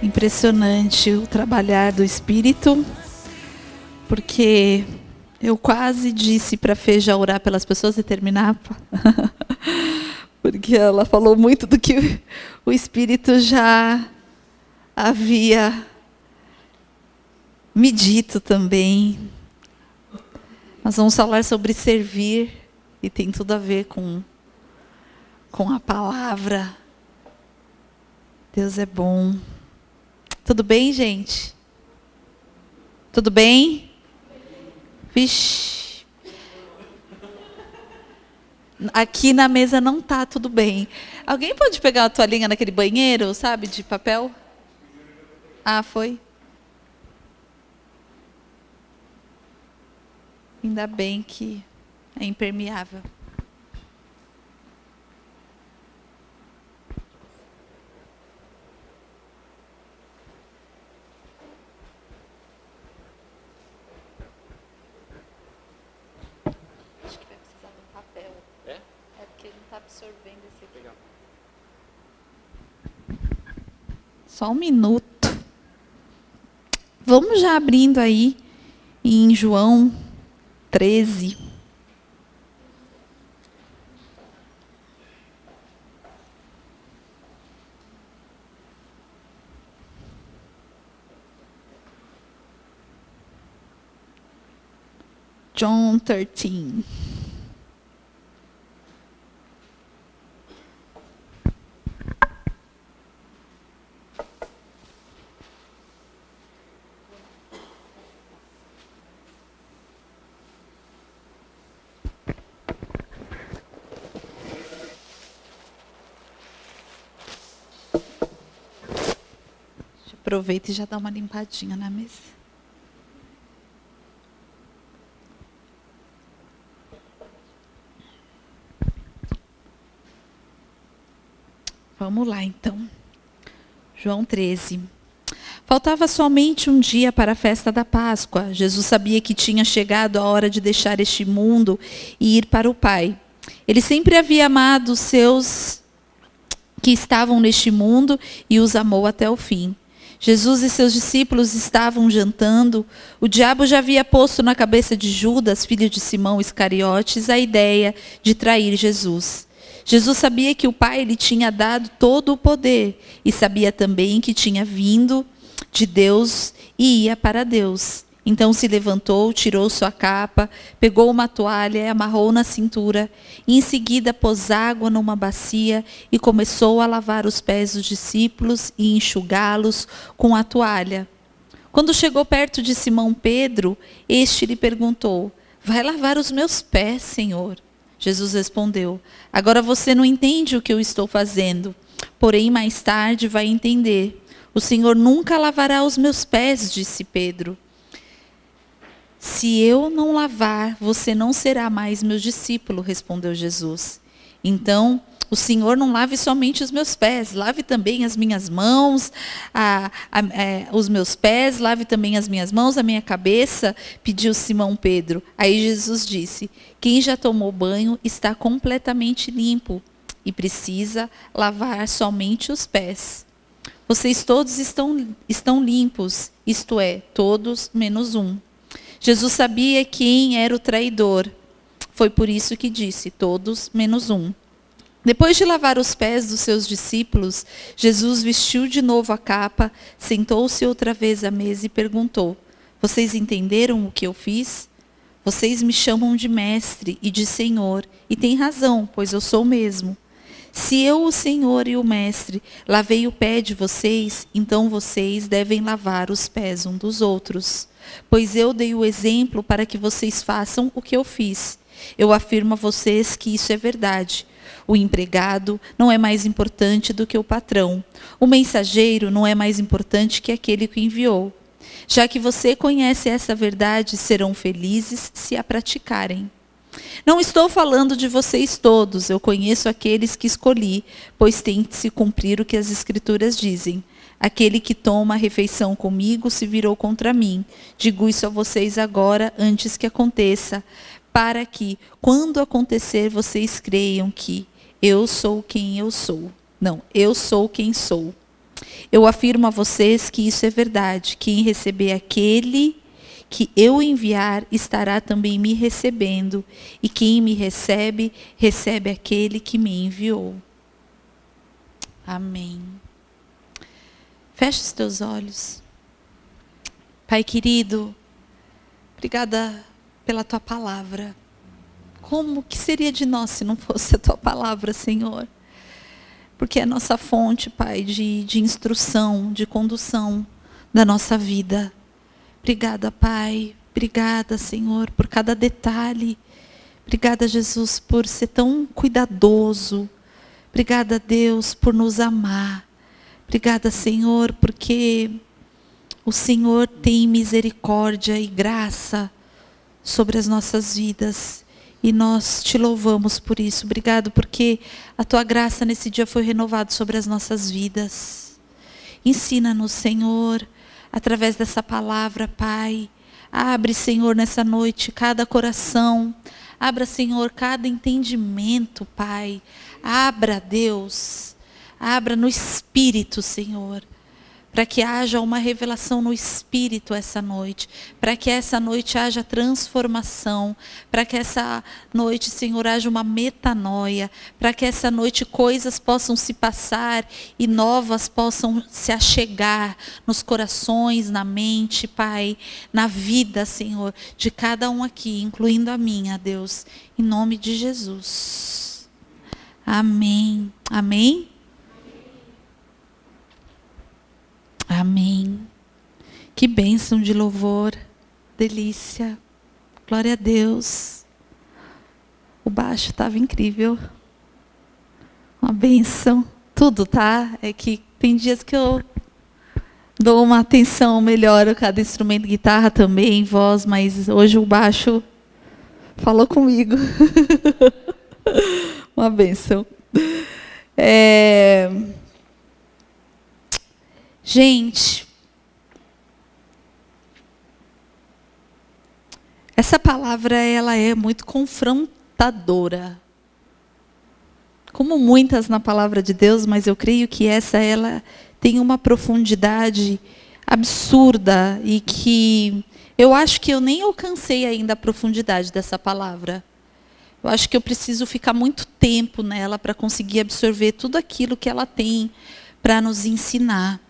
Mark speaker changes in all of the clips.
Speaker 1: Impressionante o trabalhar do Espírito, porque eu quase disse para a Fê já orar pelas pessoas e terminar, porque ela falou muito do que o Espírito já havia me dito também. Nós vamos falar sobre servir, e tem tudo a ver com a palavra. Deus é bom. Tudo bem, gente? Tudo bem? Vixe. Aqui na mesa não tá tudo bem. Alguém pode pegar uma toalhinha naquele banheiro, sabe, de papel? Ah, foi? Ainda bem que é impermeável. Acho que vai precisar de um papel. É porque ele não está absorvendo esse aqui. Legal. Só um minuto. Vamos já abrindo aí em João 13. John 13. Aproveita e já dá uma limpadinha na mesa. Vamos lá, então. João 13. Faltava somente um dia para a festa da Páscoa. Jesus sabia que tinha chegado a hora de deixar este mundo e ir para o Pai. Ele sempre havia amado os seus que estavam neste mundo e os amou até o fim. Jesus e seus discípulos estavam jantando. O diabo já havia posto na cabeça de Judas, filho de Simão Iscariotes, a ideia de trair Jesus. Jesus sabia que o Pai lhe tinha dado todo o poder e sabia também que tinha vindo de Deus e ia para Deus. Então se levantou, tirou sua capa, pegou uma toalha e amarrou na cintura. E em seguida pôs água numa bacia e começou a lavar os pés dos discípulos e enxugá-los com a toalha. Quando chegou perto de Simão Pedro, este lhe perguntou: vai lavar os meus pés, Senhor? Jesus respondeu: agora você não entende o que eu estou fazendo, porém mais tarde vai entender. O Senhor nunca lavará os meus pés, disse Pedro. Se eu não lavar, você não será mais meu discípulo, respondeu Jesus. Então, o Senhor não lave somente os meus pés, lave também as minhas mãos, os meus pés, lave também as minhas mãos, a minha cabeça, pediu Simão Pedro. Aí Jesus disse: quem já tomou banho está completamente limpo e precisa lavar somente os pés. Vocês todos estão limpos, isto é, todos menos um. Jesus sabia quem era o traidor. Foi por isso que disse: todos menos um. Depois de lavar os pés dos seus discípulos, Jesus vestiu de novo a capa, sentou-se outra vez à mesa e perguntou: vocês entenderam o que eu fiz? Vocês me chamam de mestre e de senhor, e têm razão, pois eu sou mesmo. Se eu, o Senhor e o Mestre, lavei o pé de vocês, então vocês devem lavar os pés um dos outros. Pois eu dei o exemplo para que vocês façam o que eu fiz. Eu afirmo a vocês que isso é verdade. O empregado não é mais importante do que o patrão. O mensageiro não é mais importante que aquele que enviou. Já que você conhece essa verdade, serão felizes se a praticarem. Não estou falando de vocês todos, eu conheço aqueles que escolhi, pois tem que se cumprir o que as Escrituras dizem. Aquele que toma a refeição comigo se virou contra mim. Digo isso a vocês agora, antes que aconteça, para que, quando acontecer, vocês creiam que eu sou quem eu sou. Não, eu sou quem sou. Eu afirmo a vocês que isso é verdade. Quem receber aquele que eu enviar, estará também me recebendo. E quem me recebe, recebe aquele que me enviou. Amém. Feche os teus olhos. Pai querido, obrigada pela tua palavra. Como que seria de nós se não fosse a tua palavra, Senhor? Porque é a nossa fonte, Pai, de instrução, de condução da nossa vida. Obrigada, Pai. Obrigada, Senhor, por cada detalhe. Obrigada, Jesus, por ser tão cuidadoso. Obrigada, Deus, por nos amar. Obrigada, Senhor, porque o Senhor tem misericórdia e graça sobre as nossas vidas. E nós te louvamos por isso. Obrigado porque a tua graça nesse dia foi renovada sobre as nossas vidas. Ensina-nos, Senhor, através dessa palavra, Pai. Abre, Senhor, nessa noite cada coração. Abra, Senhor, cada entendimento, Pai. Abra, Deus. Abra no Espírito, Senhor. Para que haja uma revelação no Espírito essa noite. Para que essa noite haja transformação. Para que essa noite, Senhor, haja uma metanoia. Para que essa noite coisas possam se passar e novas possam se achegar nos corações, na mente, Pai, na vida, Senhor, de cada um aqui, incluindo a minha, Deus. Em nome de Jesus. Amém. Amém? Amém. Que bênção de louvor, delícia, glória a Deus. O baixo estava incrível, uma bênção, tudo, tá? É que tem dias que eu dou uma atenção melhor a cada instrumento, guitarra também, voz, mas hoje o baixo falou comigo. Uma bênção. Gente, essa palavra ela é muito confrontadora. Como muitas na palavra de Deus, mas eu creio que ela tem uma profundidade absurda e que eu acho que eu nem alcancei ainda a profundidade dessa palavra. Eu acho que eu preciso ficar muito tempo nela para conseguir absorver tudo aquilo que ela tem para nos ensinar.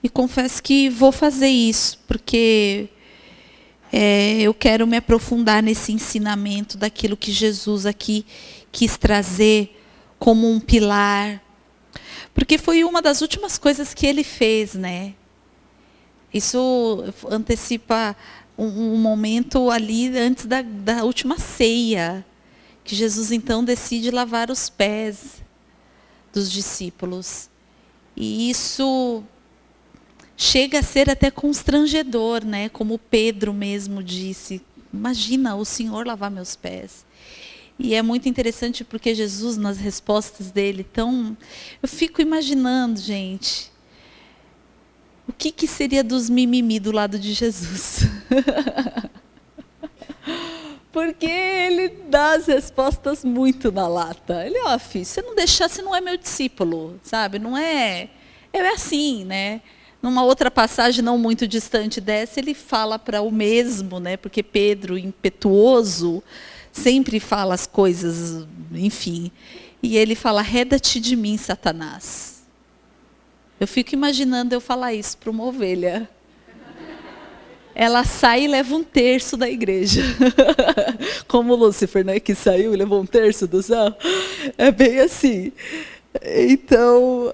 Speaker 1: E confesso que vou fazer isso, porque eu quero me aprofundar nesse ensinamento daquilo que Jesus aqui quis trazer como um pilar. Porque foi uma das últimas coisas que ele fez, né? Isso antecipa um momento ali antes da última ceia, que Jesus então decide lavar os pés dos discípulos. E isso chega a ser até constrangedor, né? Como Pedro mesmo disse, imagina o Senhor lavar meus pés. E é muito interessante porque Jesus, nas respostas dele, eu fico imaginando, gente, o que seria dos mimimi do lado de Jesus? Porque ele dá as respostas muito na lata. Ele, filho, se não deixar, você não é meu discípulo, sabe? Não é assim, né? Numa outra passagem não muito distante dessa, ele fala para o mesmo, né? Porque Pedro, impetuoso, sempre fala as coisas, enfim. E ele fala, arreda-te de mim, Satanás. Eu fico imaginando eu falar isso para uma ovelha. Ela sai e leva 1/3 da igreja. Como Lúcifer, né? Que saiu e levou 1/3 do céu. É bem assim. Então,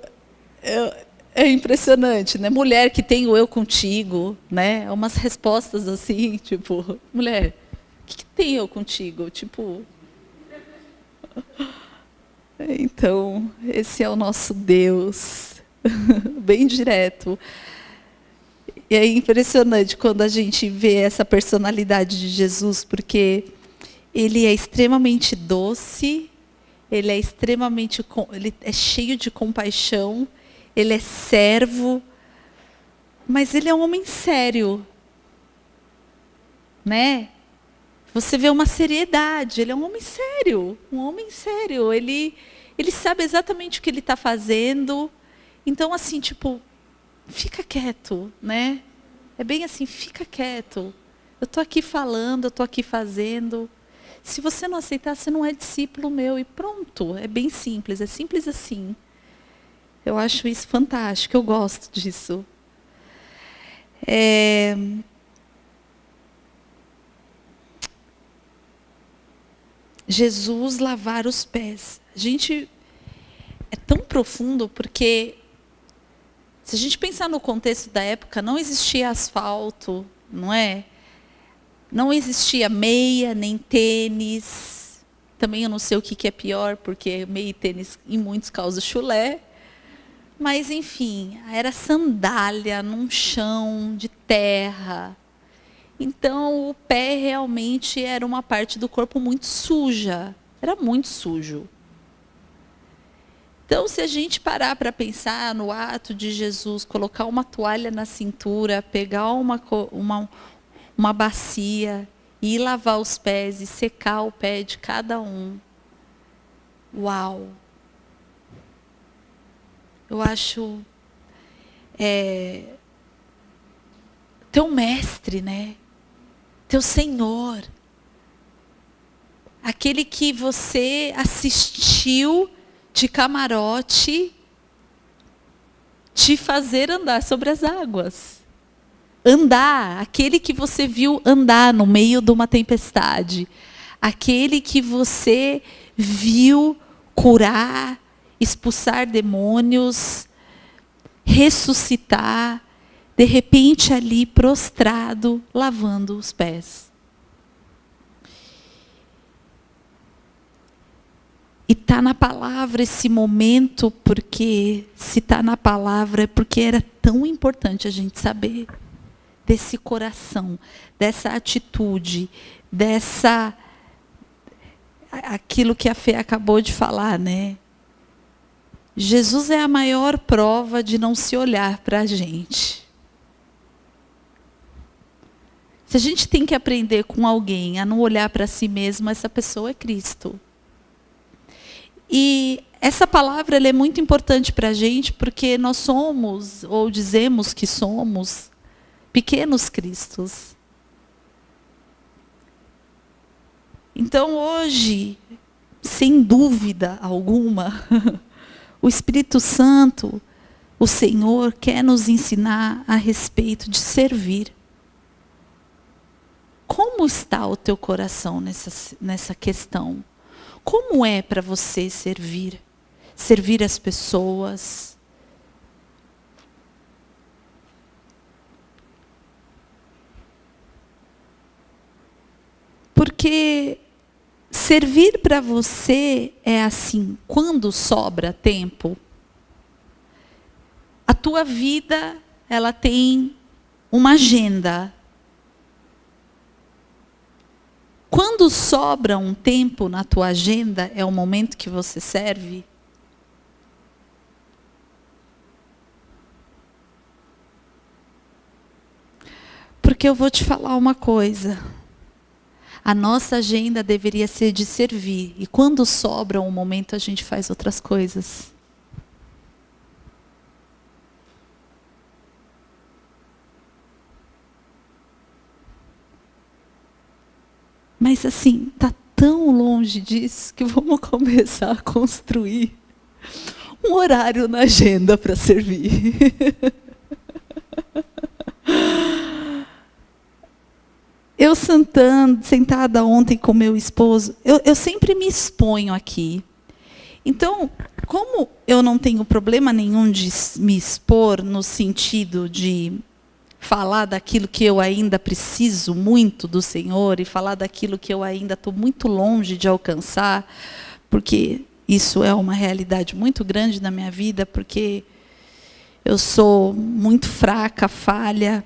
Speaker 1: é impressionante, né? Mulher que tem o eu contigo, né? Umas respostas assim, tipo, mulher, o que tem eu contigo? Tipo, então, esse é o nosso Deus, bem direto. E é impressionante quando a gente vê essa personalidade de Jesus, porque ele é extremamente doce, ele é cheio de compaixão, ele é servo, mas ele é um homem sério, né? Você vê uma seriedade, ele é um homem sério, ele sabe exatamente o que ele está fazendo, Então, assim, tipo, fica quieto, né? É bem assim, fica quieto. Eu estou aqui falando, eu estou aqui fazendo. Se você não aceitar, você não é discípulo meu. E pronto, é bem simples, é simples assim. Eu acho isso fantástico, eu gosto disso. Jesus lavar os pés. Gente, é tão profundo porque, se a gente pensar no contexto da época, não existia asfalto, não é? Não existia meia, nem tênis. Também eu não sei o que é pior, porque meia e tênis em muitos causa chulé. Mas, enfim, era sandália num chão de terra. Então, o pé realmente era uma parte do corpo muito suja. Uma muito sujo. Então, se a gente parar para pensar no ato de Jesus, colocar uma toalha na cintura, pegar uma bacia e ir lavar os pés e secar o pé de cada um. Uau! Eu acho teu mestre, né? Teu Senhor. Aquele que você assistiu de camarote te fazer andar sobre as águas. Andar, aquele que você viu andar no meio de uma tempestade. Aquele que você viu curar, expulsar demônios, ressuscitar, de repente ali prostrado, lavando os pés. E está na palavra esse momento, porque se está na palavra é porque era tão importante a gente saber desse coração, dessa atitude, aquilo que a Fê acabou de falar, né? Jesus é a maior prova de não se olhar para a gente. Se a gente tem que aprender com alguém a não olhar para si mesmo, essa pessoa é Cristo. E essa palavra ela é muito importante para a gente, porque nós somos, ou dizemos que somos, pequenos cristos. Então hoje, sem dúvida alguma, o Espírito Santo, o Senhor, quer nos ensinar a respeito de servir. Como está o teu coração nessa questão? Como é para você servir? Servir as pessoas? Porque servir para você é assim, quando sobra tempo, a tua vida, ela tem uma agenda. Quando sobra um tempo na tua agenda, é o momento que você serve? Porque eu vou te falar uma coisa. A nossa agenda deveria ser de servir. E quando sobra um momento, a gente faz outras coisas. Mas assim, está tão longe disso que vamos começar a construir um horário na agenda para servir. Eu sentada ontem com meu esposo, eu sempre me exponho aqui. Então, como eu não tenho problema nenhum de me expor no sentido de falar daquilo que eu ainda preciso muito do Senhor e falar daquilo que eu ainda estou muito longe de alcançar, porque isso é uma realidade muito grande na minha vida, porque eu sou muito fraca, falha,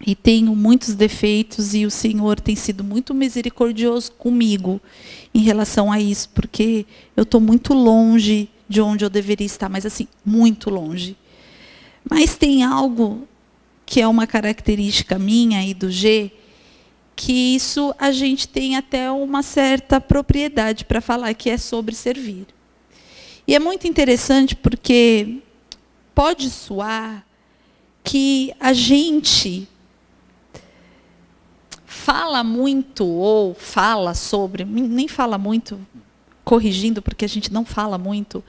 Speaker 1: e tenho muitos defeitos, e o Senhor tem sido muito misericordioso comigo em relação a isso, porque eu estou muito longe de onde eu deveria estar, mas assim, muito longe. Mas tem algo que é uma característica minha e do G, que isso a gente tem até uma certa propriedade para falar, que é sobre servir. E é muito interessante porque pode soar que a gente fala muito ou fala sobre, nem fala muito, corrigindo porque a gente não fala muito,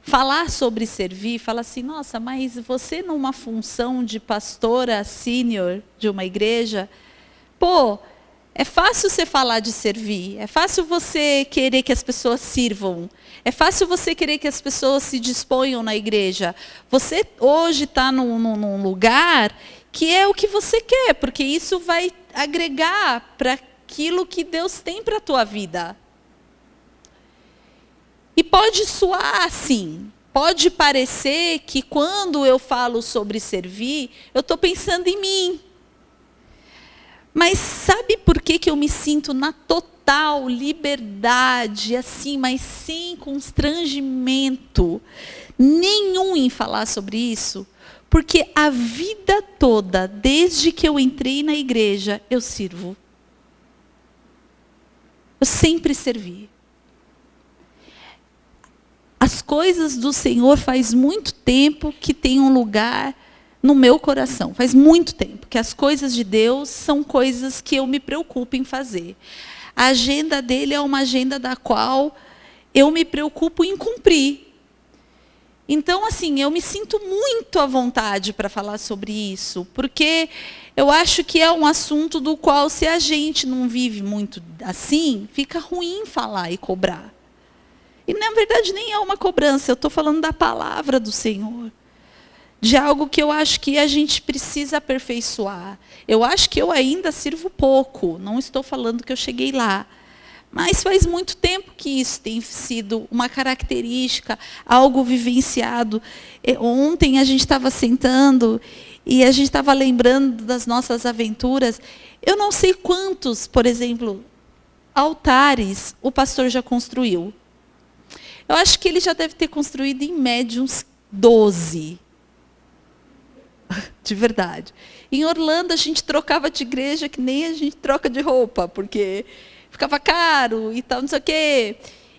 Speaker 1: falar sobre servir, fala assim, nossa, mas você numa função de pastora sênior de uma igreja, pô, é fácil você falar de servir, é fácil você querer que as pessoas sirvam, é fácil você querer que as pessoas se disponham na igreja. Você hoje está num lugar que é o que você quer, porque isso vai agregar para aquilo que Deus tem para a tua vida. E pode soar assim, pode parecer que quando eu falo sobre servir, eu estou pensando em mim. Mas sabe por que eu me sinto na total liberdade, assim, mas sem constrangimento nenhum em falar sobre isso? Porque a vida toda, desde que eu entrei na igreja, eu sirvo. Eu sempre servi. As coisas do Senhor faz muito tempo que tem um lugar no meu coração. Faz muito tempo que as coisas de Deus são coisas que eu me preocupo em fazer. A agenda dele é uma agenda da qual eu me preocupo em cumprir. Então, assim, eu me sinto muito à vontade para falar sobre isso, porque eu acho que é um assunto do qual, se a gente não vive muito assim, fica ruim falar e cobrar. E, na verdade, nem é uma cobrança, eu estou falando da palavra do Senhor. De algo que eu acho que a gente precisa aperfeiçoar. Eu acho que eu ainda sirvo pouco, não estou falando que eu cheguei lá. Mas faz muito tempo que isso tem sido uma característica, algo vivenciado. Ontem a gente estava sentando e a gente estava lembrando das nossas aventuras. Eu não sei quantos, por exemplo, altares o pastor já construiu. Eu acho que ele já deve ter construído em média uns 12. De verdade. Em Orlando a gente trocava de igreja que nem a gente troca de roupa, porque ficava caro e tal, não sei o quê.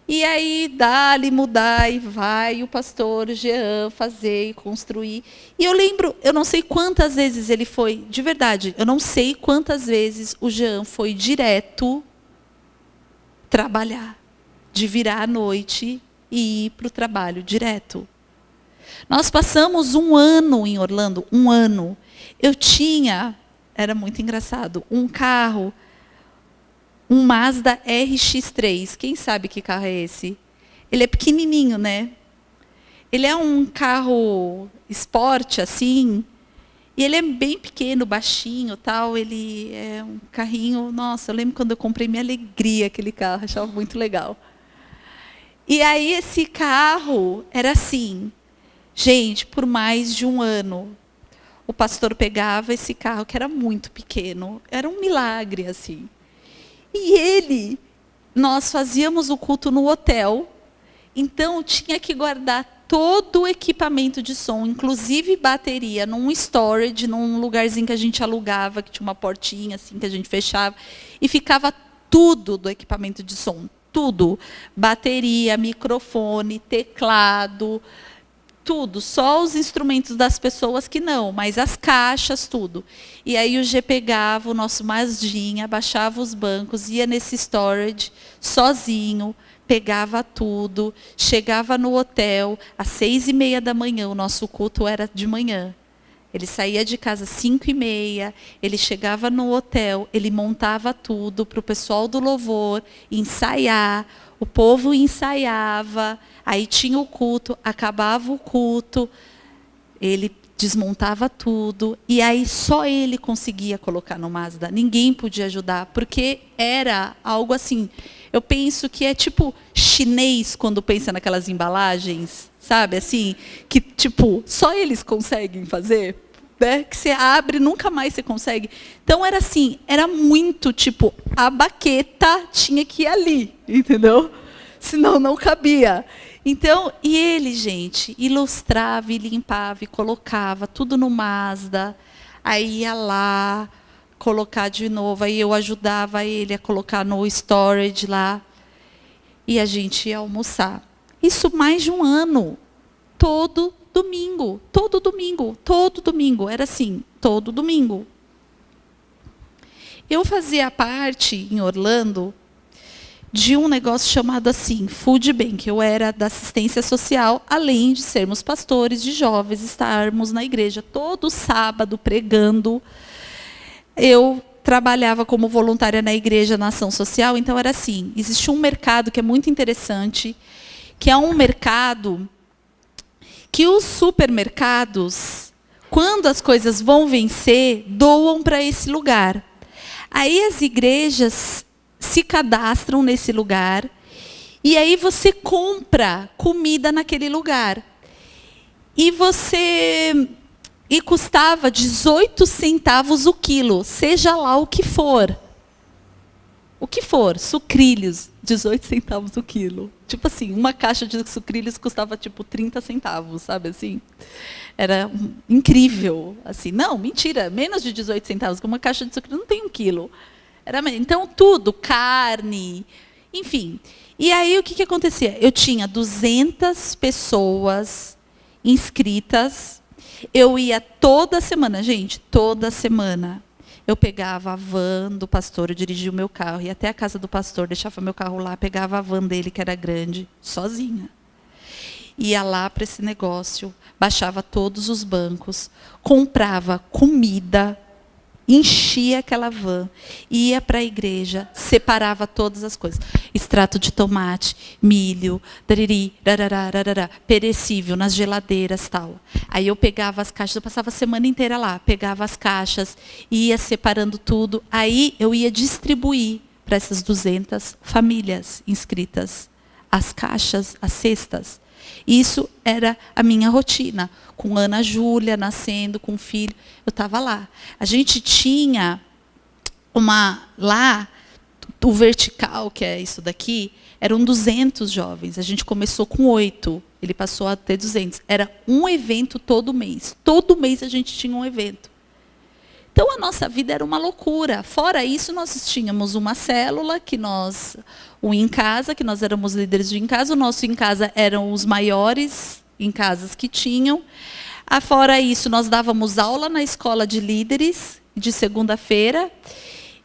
Speaker 1: E aí dá-lhe mudar e vai o pastor Jean fazer e construir. E eu lembro, eu não sei quantas vezes ele foi, de verdade, eu não sei quantas vezes o Jean foi direto trabalhar, de virar à noite e ir para o trabalho direto. Nós passamos um ano em Orlando, um ano. Eu tinha, era muito engraçado, um carro, um Mazda RX-3. Quem sabe que carro é esse? Ele é pequenininho, né? Ele é um carro esporte, assim, e ele é bem pequeno, baixinho, tal. Ele é um carrinho, nossa, eu lembro quando eu comprei, minha alegria aquele carro, achava muito legal. E aí esse carro era assim, gente, por mais de um ano, o pastor pegava esse carro, que era muito pequeno, era um milagre, assim. E nós fazíamos o culto no hotel, então tinha que guardar todo o equipamento de som, inclusive bateria, num storage, num lugarzinho que a gente alugava, que tinha uma portinha assim que a gente fechava, e ficava tudo do equipamento de som, tudo. Bateria, microfone, teclado, tudo, só os instrumentos das pessoas que não, mas as caixas, tudo. E aí o G pegava o nosso Mazdinha, abaixava os bancos, ia nesse storage sozinho, pegava tudo, chegava no hotel, às 6:30 da manhã, o nosso culto era de manhã. Ele saía de casa às 5:30, ele chegava no hotel, ele montava tudo para o pessoal do louvor ensaiar, o povo ensaiava, aí tinha o culto, acabava o culto, ele desmontava tudo, e aí só ele conseguia colocar no Mazda, ninguém podia ajudar, porque era algo assim, eu penso que é tipo chinês quando pensa naquelas embalagens, sabe, assim, que tipo, só eles conseguem fazer, né? Que você abre, nunca mais você consegue. Então era assim, era muito tipo, a baqueta tinha que ir ali, entendeu? Senão não cabia. Então, e ele, gente, ilustrava e limpava e colocava tudo no Mazda, aí ia lá colocar de novo, aí eu ajudava ele a colocar no storage lá, e a gente ia almoçar. Isso mais de um ano, todo domingo, todo domingo, todo domingo. Era assim, todo domingo. Eu fazia parte, em Orlando, de um negócio chamado assim, Food Bank. Eu era da assistência social, além de sermos pastores de jovens, estarmos na igreja todo sábado pregando. Eu trabalhava como voluntária na igreja, na ação social, então era assim, existe um mercado que é muito interessante, que é um mercado que os supermercados, quando as coisas vão vencer, doam para esse lugar. Aí as igrejas se cadastram nesse lugar e aí você compra comida naquele lugar. E custava 18 centavos o quilo, seja lá o que for. O que for, sucrilhos, 18 centavos o quilo. Tipo assim, uma caixa de sucrilhos custava tipo 30 centavos, sabe assim? Era incrível. Assim, não, mentira, menos de 18 centavos, porque uma caixa de sucrilhos não tem 1 quilo. Então, tudo, carne, enfim. E aí, o que acontecia? Eu tinha 200 pessoas inscritas. Eu ia toda semana, gente, toda semana. Eu pegava a van do pastor, eu dirigia o meu carro, ia até a casa do pastor, deixava meu carro lá, pegava a van dele, que era grande, sozinha. Ia lá para esse negócio, baixava todos os bancos, comprava comida, enchia aquela van, ia para a igreja, separava todas as coisas. Extrato de tomate, milho, dariri, rarará, perecível, nas geladeiras, tal. Aí eu pegava as caixas, eu passava a semana inteira lá, pegava as caixas, ia separando tudo. Aí eu ia distribuir para essas 200 famílias inscritas as caixas, as cestas. Isso era a minha rotina, com Ana Júlia nascendo, com o filho, eu estava lá. A gente tinha lá, o vertical, que é isso daqui, eram 200 jovens, a gente começou com 8, ele passou a ter 200. Era um evento todo mês a gente tinha um evento. Então, a nossa vida era uma loucura. Fora isso, nós tínhamos uma célula, o Em Casa, que nós éramos líderes de Em Casa. O nosso Em Casa eram os maiores em casas que tinham. Fora isso, nós dávamos aula na escola de líderes, de segunda-feira,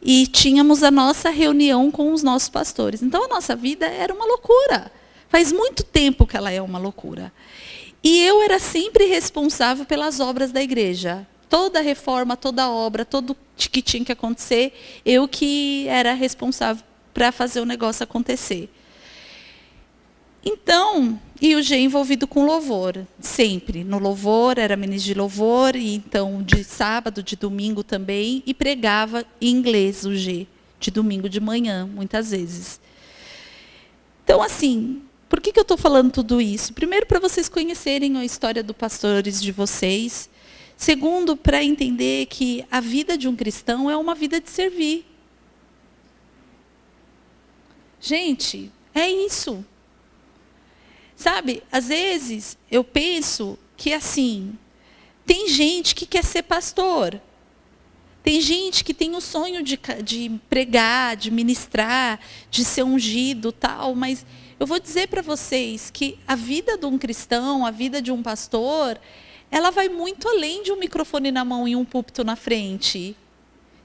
Speaker 1: e tínhamos a nossa reunião com os nossos pastores. Então, a nossa vida era uma loucura. Faz muito tempo que ela é uma loucura. E eu era sempre responsável pelas obras da igreja. Toda reforma, toda obra, tudo que tinha que acontecer, eu que era responsável para fazer o negócio acontecer. Então, e o G envolvido com louvor, sempre. No louvor, era ministro de louvor, e então de sábado, de domingo também, e pregava em inglês o G, de domingo de manhã, muitas vezes. Então, assim, por que eu estou falando tudo isso? Primeiro, para vocês conhecerem a história dos pastores de vocês. Segundo, para entender que a vida de um cristão é uma vida de servir. Gente, é isso. Sabe, às vezes eu penso que assim, tem gente que quer ser pastor. Tem gente que tem o sonho de pregar, de ministrar, de ser ungido, tal, mas eu vou dizer para vocês que a vida de um cristão, a vida de um pastor, ela vai muito além de um microfone na mão e um púlpito na frente.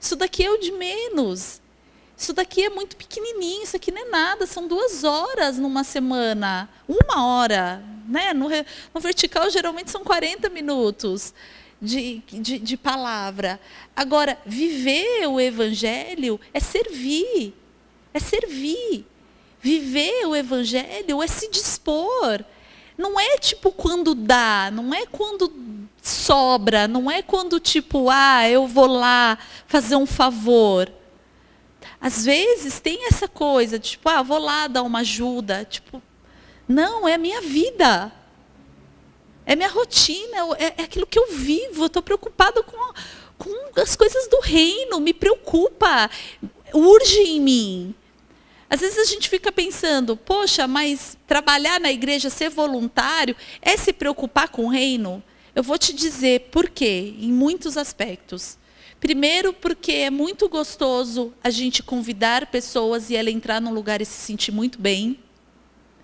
Speaker 1: Isso daqui é o de menos. Isso daqui é muito pequenininho, isso aqui não é nada, são 2 horas numa semana, 1 hora. Né? No vertical, geralmente, são 40 minutos de palavra. Agora, viver o evangelho é servir. É servir. Viver o evangelho é se dispor. Não é tipo quando dá, não é quando sobra, não é quando tipo, eu vou lá fazer um favor. Às vezes tem essa coisa de tipo, vou lá dar uma ajuda. Tipo, não, é a minha vida. É minha rotina, é aquilo que eu vivo. Eu estou preocupada com as coisas do reino, me preocupa, urge em mim. Às vezes a gente fica pensando, poxa, mas trabalhar na igreja, ser voluntário, é se preocupar com o reino? Eu vou te dizer por quê, em muitos aspectos. Primeiro, porque é muito gostoso a gente convidar pessoas e ela entrar num lugar e se sentir muito bem.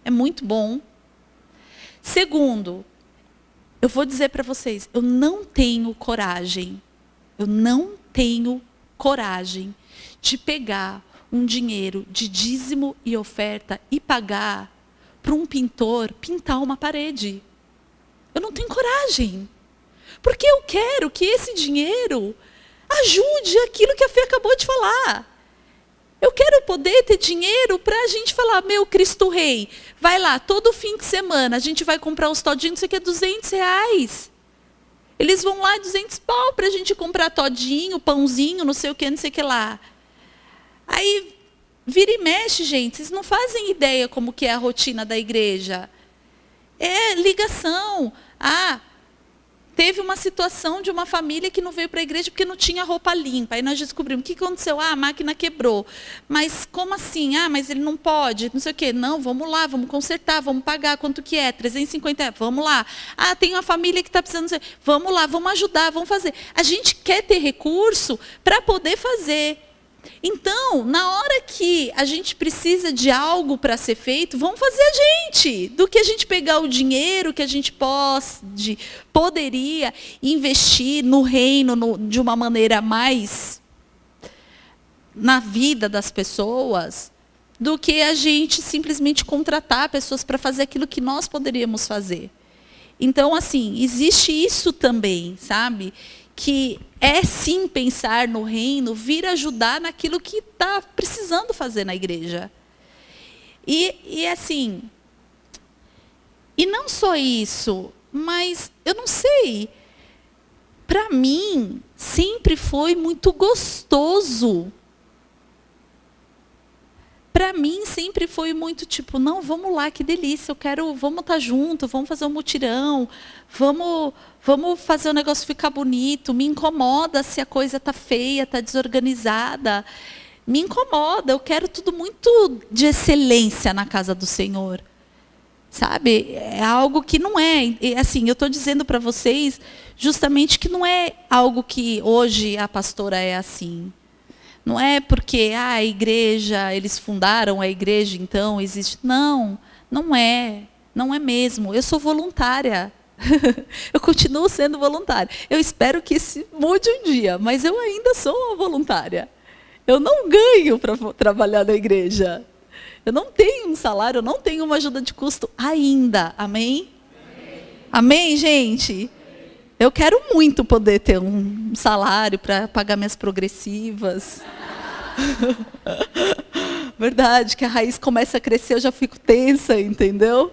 Speaker 1: É muito bom. Segundo, eu vou dizer para vocês, eu não tenho coragem de pegar um dinheiro de dízimo e oferta e pagar para um pintor pintar uma parede. Eu não tenho coragem. Porque eu quero que esse dinheiro ajude aquilo que a Fê acabou de falar. Eu quero poder ter dinheiro para a gente falar, meu Cristo Rei, vai lá, todo fim de semana, a gente vai comprar os todinhos, isso aqui é R$200. Eles vão lá, 200 pau para a gente comprar todinho, pãozinho, não sei o que lá. Aí, vira e mexe, gente, vocês não fazem ideia como que é a rotina da igreja. É ligação. Teve uma situação de uma família que não veio para a igreja porque não tinha roupa limpa. Aí nós descobrimos, o que aconteceu? A máquina quebrou. Mas como assim? Mas ele não pode, não sei o quê. Não, vamos lá, vamos consertar, vamos pagar. Quanto que é? 350, vamos lá. Tem uma família que está precisando, vamos lá, vamos ajudar, vamos fazer. A gente quer ter recurso para poder fazer. Então, na hora que a gente precisa de algo para ser feito, vamos fazer a gente. Do que a gente pegar o dinheiro que a gente poderia investir no reino de uma maneira mais na vida das pessoas, do que a gente simplesmente contratar pessoas para fazer aquilo que nós poderíamos fazer. Então, assim, existe isso também, sabe? Que é sim pensar no reino, vir ajudar naquilo que está precisando fazer na igreja. E assim, e não só isso, mas eu não sei, para mim sempre foi muito gostoso. Para mim sempre foi muito tipo, não, vamos lá, que delícia, vamos estar junto, vamos fazer um mutirão, vamos fazer o negócio ficar bonito. Me incomoda se a coisa está feia, está desorganizada. Me incomoda, eu quero tudo muito de excelência na casa do Senhor. Sabe? É algo que não é. Assim, eu estou dizendo para vocês justamente que não é algo que hoje a pastora é assim. Não é porque a igreja, eles fundaram a igreja, então existe. Não, não é. Não é mesmo. Eu sou voluntária. Eu continuo sendo voluntária. Eu espero que isso mude um dia, mas eu ainda sou uma voluntária. Eu não ganho para trabalhar na igreja. Eu não tenho um salário, eu não tenho uma ajuda de custo ainda. Amém? Amém, gente? Eu quero muito poder ter um salário para pagar minhas progressivas. Verdade, que a raiz começa a crescer, eu já fico tensa, entendeu?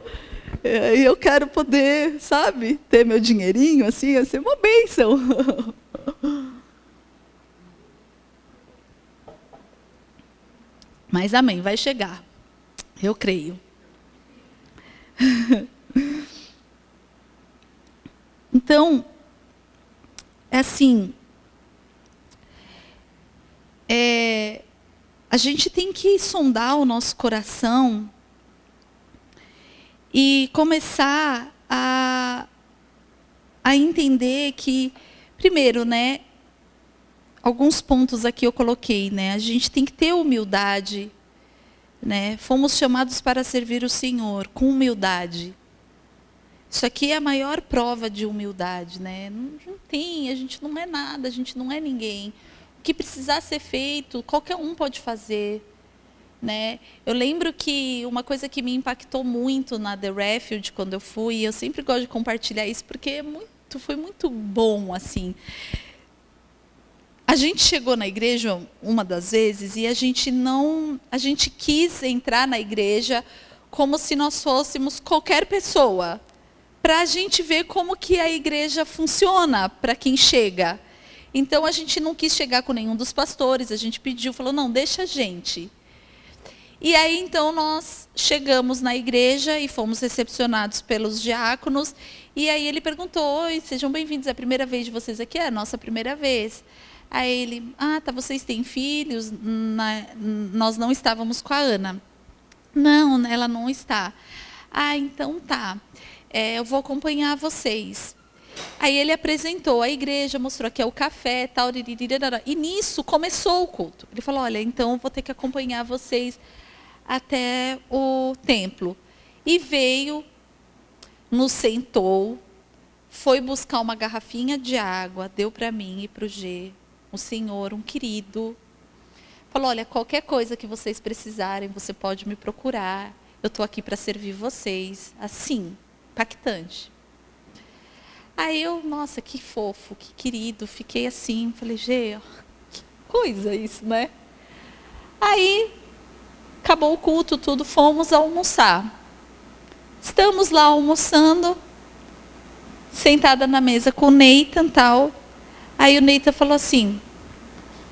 Speaker 1: E eu quero poder, sabe, ter meu dinheirinho, assim, ia ser uma bênção. Mas amém, vai chegar. Eu creio. Então, é assim, a gente tem que sondar o nosso coração e começar a entender que, primeiro, né, alguns pontos aqui eu coloquei, né, a gente tem que ter humildade, né, fomos chamados para servir o Senhor com humildade. Isso aqui é a maior prova de humildade, né? Não tem, a gente não é nada, a gente não é ninguém. O que precisar ser feito, qualquer um pode fazer, né? Eu lembro que uma coisa que me impactou muito na The Refuge, quando eu fui, eu sempre gosto de compartilhar isso, porque foi muito bom, assim. A gente chegou na igreja uma das vezes e a gente quis entrar na igreja como se nós fôssemos qualquer pessoa, para a gente ver como que a igreja funciona para quem chega. Então, a gente não quis chegar com nenhum dos pastores, a gente pediu, falou, não, deixa a gente. E aí, então, nós chegamos na igreja e fomos recepcionados pelos diáconos, e aí ele perguntou, oi, sejam bem-vindos, é a primeira vez de vocês aqui? É a nossa primeira vez. Aí ele, tá, vocês têm filhos? Nós não estávamos com a Ana. Não, ela não está. Então tá. Eu vou acompanhar vocês. Aí ele apresentou a igreja, mostrou aqui é o café, tal, e nisso começou o culto. Ele falou, olha, então eu vou ter que acompanhar vocês até o templo. E veio, nos sentou, foi buscar uma garrafinha de água, deu para mim e para o G, um senhor, um querido. Falou, olha, qualquer coisa que vocês precisarem, você pode me procurar. Eu estou aqui para servir vocês. Assim, impactante. Aí eu, nossa, que fofo, que querido. Fiquei assim, falei, Gê, que coisa isso, né? Aí, acabou o culto, tudo, fomos almoçar. Estamos lá almoçando, sentada na mesa com o Neita e tal. Aí o Neita falou assim,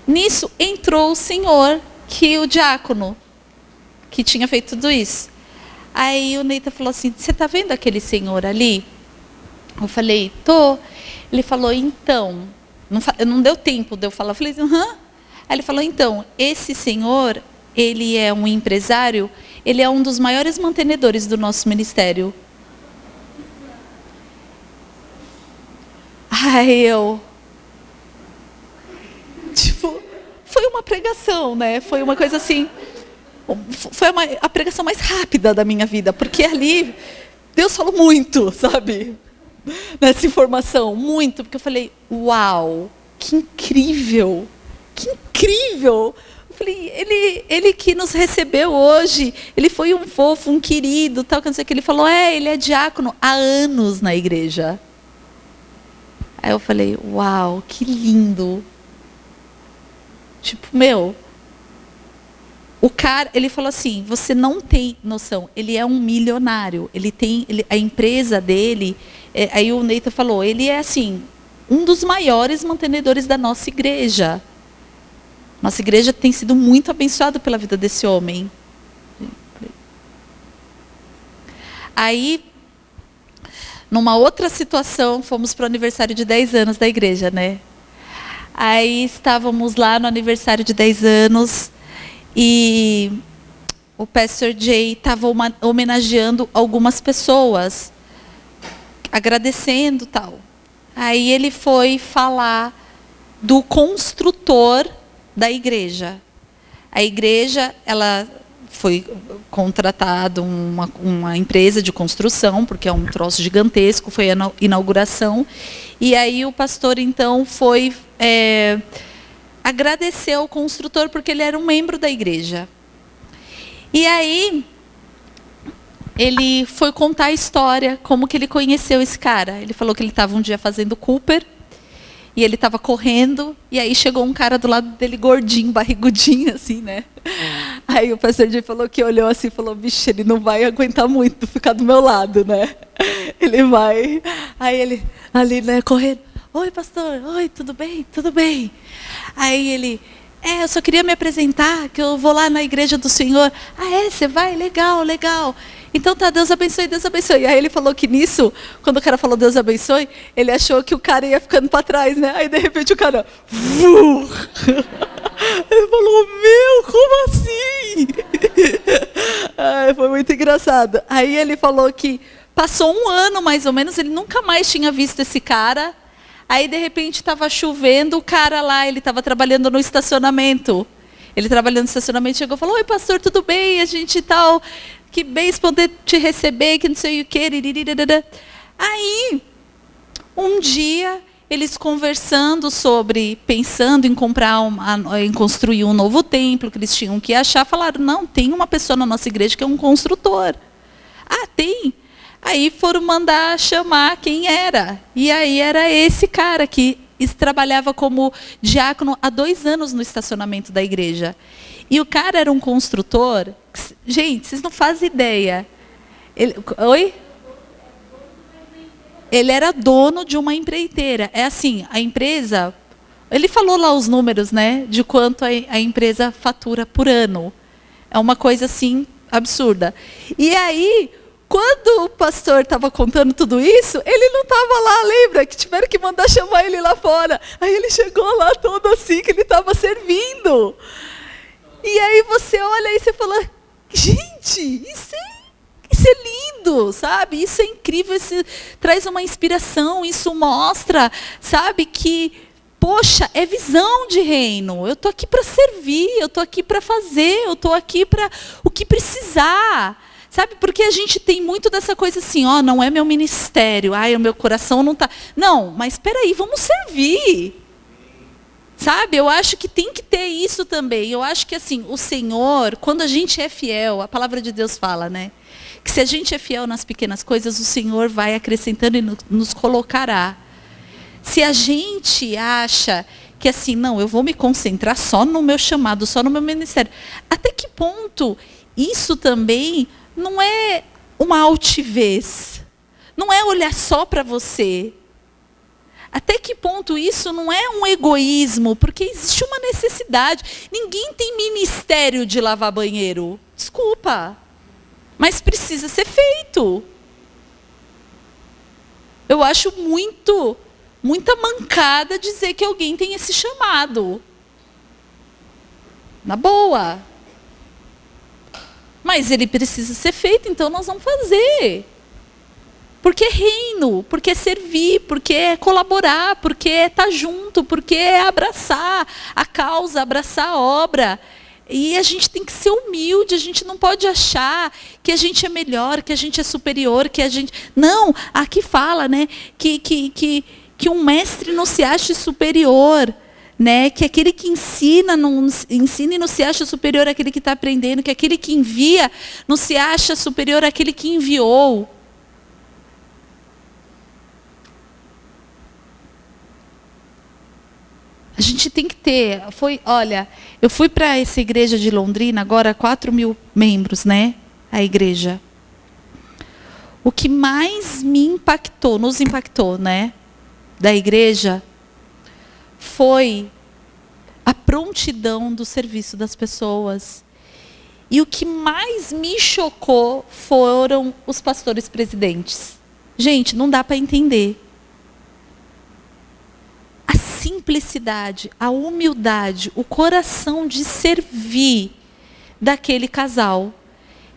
Speaker 1: nisso entrou o senhor, que o diácono, que tinha feito tudo isso. Aí o Neita falou assim, você está vendo aquele senhor ali? Eu falei, tô. Ele falou, então, não deu tempo de eu falar. Eu falei, aham. Aí ele falou, então, esse senhor, ele é um empresário, ele é um dos maiores mantenedores do nosso ministério. Aí eu, tipo, foi uma pregação, né? Foi uma coisa assim, foi a pregação mais rápida da minha vida, porque ali Deus falou muito, sabe? Nessa informação, muito, porque eu falei, uau, que incrível, que incrível. Eu falei, ele que nos recebeu hoje, ele foi um fofo, um querido, tal, que não sei o que. Ele falou, ele é diácono há anos na igreja. Aí eu falei, uau, que lindo. Tipo, meu, o cara, ele falou assim, você não tem noção, ele é um milionário, a empresa dele, aí o Neita falou, ele é assim, um dos maiores mantenedores da nossa igreja. Nossa igreja tem sido muito abençoada pela vida desse homem. Aí, numa outra situação, fomos para o aniversário de 10 anos da igreja, né? Aí estávamos lá no aniversário de 10 anos e o Pastor Jay estava homenageando algumas pessoas, agradecendo tal. Aí ele foi falar do construtor da igreja. A igreja, ela foi contratada uma empresa de construção, porque é um troço gigantesco, foi a inauguração. E aí o pastor, então, foi agradecer ao construtor, porque ele era um membro da igreja. E aí ele foi contar a história, como que ele conheceu esse cara. Ele falou que ele estava um dia fazendo Cooper, e ele estava correndo, e aí chegou um cara do lado dele, gordinho, barrigudinho, assim, né? Aí o pastor Jay falou que olhou assim e falou, vixe, ele não vai aguentar muito ficar do meu lado, né? Ele vai... Aí ele, ali, né, correndo. Oi, pastor. Oi, tudo bem? Tudo bem. Aí ele... eu só queria me apresentar, que eu vou lá na igreja do Senhor. Ah, você vai? Legal, legal. Então tá, Deus abençoe, Deus abençoe. Aí ele falou que nisso, quando o cara falou Deus abençoe, ele achou que o cara ia ficando para trás, né? Aí de repente o cara... Ele falou, meu, como assim? Foi muito engraçado. Aí ele falou que passou um ano mais ou menos, ele nunca mais tinha visto esse cara. Aí de repente estava chovendo, o cara lá, ele estava trabalhando no estacionamento. Ele trabalhando no estacionamento, chegou e falou, oi pastor, tudo bem? A gente tal... Que bem poder te receber, que não sei o quê. Aí, um dia, eles conversando pensando em em construir um novo templo, que eles tinham que achar, falaram, não, tem uma pessoa na nossa igreja que é um construtor. Ah, tem? Aí foram mandar chamar quem era. E aí era esse cara que trabalhava como diácono há 2 anos no estacionamento da igreja. E o cara era um construtor. Gente, vocês não fazem ideia. Oi? Ele era dono de uma empreiteira. É assim, a empresa... Ele falou lá os números, né? De quanto a empresa fatura por ano. É uma coisa assim, absurda. E aí, quando o pastor estava contando tudo isso, ele não estava lá, lembra? Que tiveram que mandar chamar ele lá fora. Aí ele chegou lá todo assim, que ele estava servindo. E aí você olha e você fala, gente, isso é lindo, sabe? Isso é incrível, isso traz uma inspiração, isso mostra, sabe, que, poxa, é visão de reino. Eu estou aqui para servir, eu estou aqui para fazer, eu estou aqui para o que precisar. Sabe, porque a gente tem muito dessa coisa assim, ó, não é meu ministério, ai, o meu coração não está... Não, mas espera aí, vamos servir. Sabe, eu acho que tem que ter isso também. Eu acho que assim, o Senhor, quando a gente é fiel, a palavra de Deus fala, né? Que se a gente é fiel nas pequenas coisas, o Senhor vai acrescentando e nos colocará. Se a gente acha que assim, não, eu vou me concentrar só no meu chamado, só no meu ministério. Até que ponto isso também não é uma altivez? Não é olhar só para você. Até que ponto isso não é um egoísmo? Porque existe uma necessidade. Ninguém tem ministério de lavar banheiro. Desculpa. Mas precisa ser feito. Eu acho muita mancada dizer que alguém tem esse chamado. Na boa. Mas ele precisa ser feito, então nós vamos fazer. Porque é reino, porque é servir, porque é colaborar, porque é estar junto, porque é abraçar a causa, abraçar a obra. E a gente tem que ser humilde, a gente não pode achar que a gente é melhor, que a gente é superior, que a gente... Não, aqui fala, né, que um mestre não se ache superior, né, que aquele que ensina e não se acha superior àquele que está aprendendo, que aquele que envia não se acha superior àquele que enviou. A gente tem que ter... Olha, eu fui para essa igreja de Londrina, agora 4.000 membros, né? A igreja. O que mais nos impactou, né? Da igreja, foi a prontidão do serviço das pessoas. E o que mais me chocou foram os pastores presidentes. Gente, não dá para entender. A simplicidade, a humildade, o coração de servir daquele casal.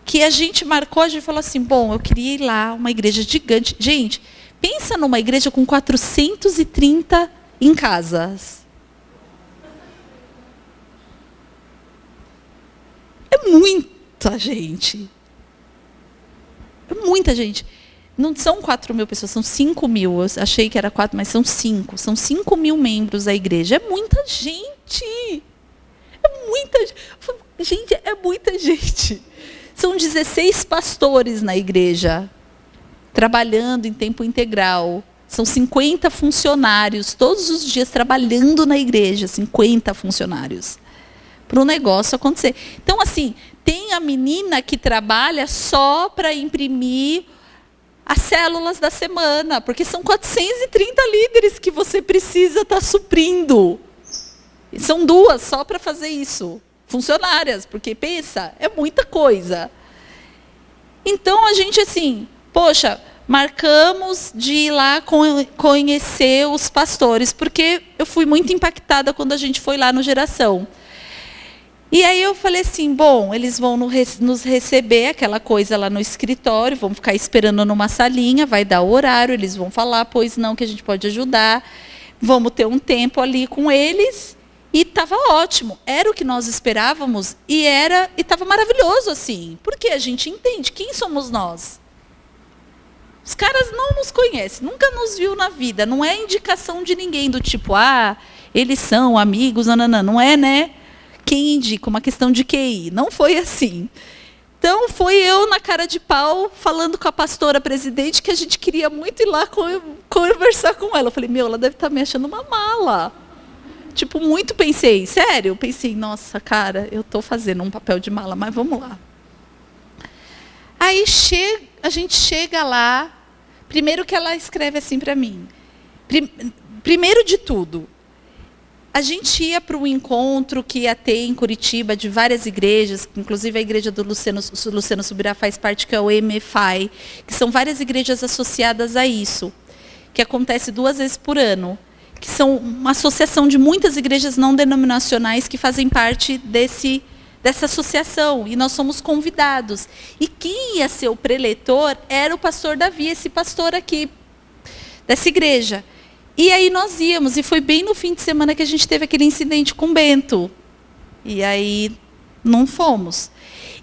Speaker 1: Que a gente marcou, a gente falou assim, bom, eu queria ir lá, uma igreja gigante. Gente, pensa numa igreja com 430 em casas. É muita gente. É muita gente. Não são 4.000 pessoas, são 5.000. Eu achei que era 4, mas são 5. São 5.000 membros da igreja. É muita gente. É muita gente. Gente, é muita gente. São 16 pastores na igreja, trabalhando em tempo integral. São 50 funcionários, todos os dias trabalhando na igreja. 50 funcionários. Para o negócio acontecer. Então, assim, tem a menina que trabalha só para imprimir as células da semana, porque são 430 líderes que você precisa estar suprindo. E são 2 só para fazer isso. Funcionárias, porque pensa, é muita coisa. Então a gente assim, poxa, marcamos de ir lá conhecer os pastores, porque eu fui muito impactada quando a gente foi lá no Geração. E aí eu falei assim, bom, eles vão nos receber, aquela coisa lá no escritório, vão ficar esperando numa salinha, vai dar o horário, eles vão falar, pois não, que a gente pode ajudar, vamos ter um tempo ali com eles, e estava ótimo, era o que nós esperávamos, e estava maravilhoso assim, porque a gente entende quem somos nós. Os caras não nos conhecem, nunca nos viu na vida, não é indicação de ninguém, do tipo, eles são amigos, não é, né? Quem indica? Uma questão de QI. Não foi assim. Então, foi eu na cara de pau, falando com a pastora presidente, que a gente queria muito ir lá conversar com ela. Eu falei, ela deve estar me achando uma mala. Tipo, muito pensei, sério? Pensei, nossa, cara, eu estou fazendo um papel de mala, mas vamos lá. Aí a gente chega lá, primeiro que ela escreve assim para mim. Primeiro de tudo, a gente ia para um encontro que ia ter em Curitiba de várias igrejas, inclusive a igreja do Luciano Subirá faz parte, que é o EMFI, que são várias igrejas associadas a isso, que acontece 2 vezes por ano, que são uma associação de muitas igrejas não denominacionais que fazem parte dessa associação, e nós somos convidados. E quem ia ser o preletor era o pastor Davi, esse pastor aqui, dessa igreja. E aí nós íamos, e foi bem no fim de semana que a gente teve aquele incidente com o Bento. E aí não fomos.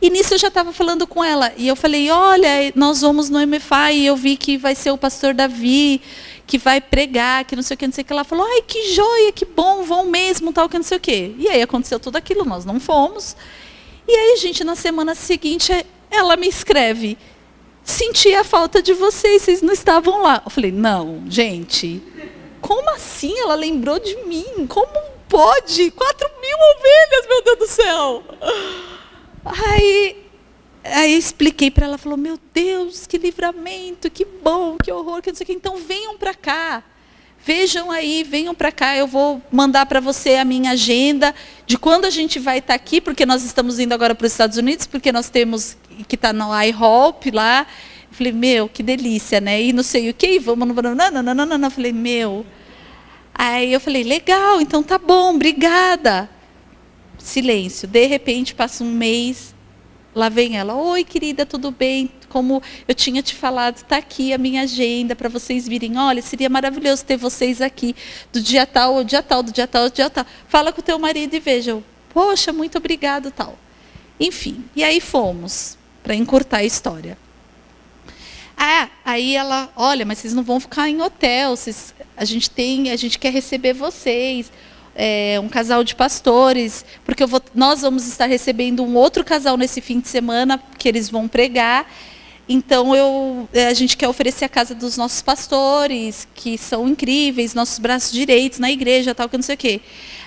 Speaker 1: E nisso eu já estava falando com ela. E eu falei, olha, nós vamos no MFI e eu vi que vai ser o pastor Davi, que vai pregar, que não sei o que, não sei o que. Ela falou, ai, que joia, que bom, vão mesmo, tal, que não sei o que. E aí aconteceu tudo aquilo, nós não fomos. E aí, gente, na semana seguinte, ela me escreve, senti a falta de vocês não estavam lá. Eu falei, não, gente, como assim ela lembrou de mim? Como pode? 4.000 ovelhas, meu Deus do céu! Aí expliquei para ela, falou, meu Deus, que livramento, que bom, que horror, que não sei o que. Então venham para cá, vejam aí, venham para cá, eu vou mandar para você a minha agenda de quando a gente vai estar aqui, porque nós estamos indo agora para os Estados Unidos, porque nós temos que estar no IHOP lá. Eu falei, meu, que delícia, né? E não sei o que, vamos no... Não. Eu falei, meu... Aí eu falei, legal, então tá bom, obrigada. Silêncio. De repente, passa um mês, lá vem ela. Oi, querida, tudo bem? Como eu tinha te falado, está aqui a minha agenda para vocês virem. Olha, seria maravilhoso ter vocês aqui do dia tal, ao dia tal, do dia tal, ao dia tal. Fala com o teu marido e vejam. Poxa, muito obrigado, tal. Enfim, e aí fomos, para encurtar a história. Aí ela, olha, mas vocês não vão ficar em hotel, a gente quer receber vocês, um casal de pastores, porque nós vamos estar recebendo um outro casal nesse fim de semana, que eles vão pregar, então a gente quer oferecer a casa dos nossos pastores, que são incríveis, nossos braços direitos na igreja, tal, que não sei o quê.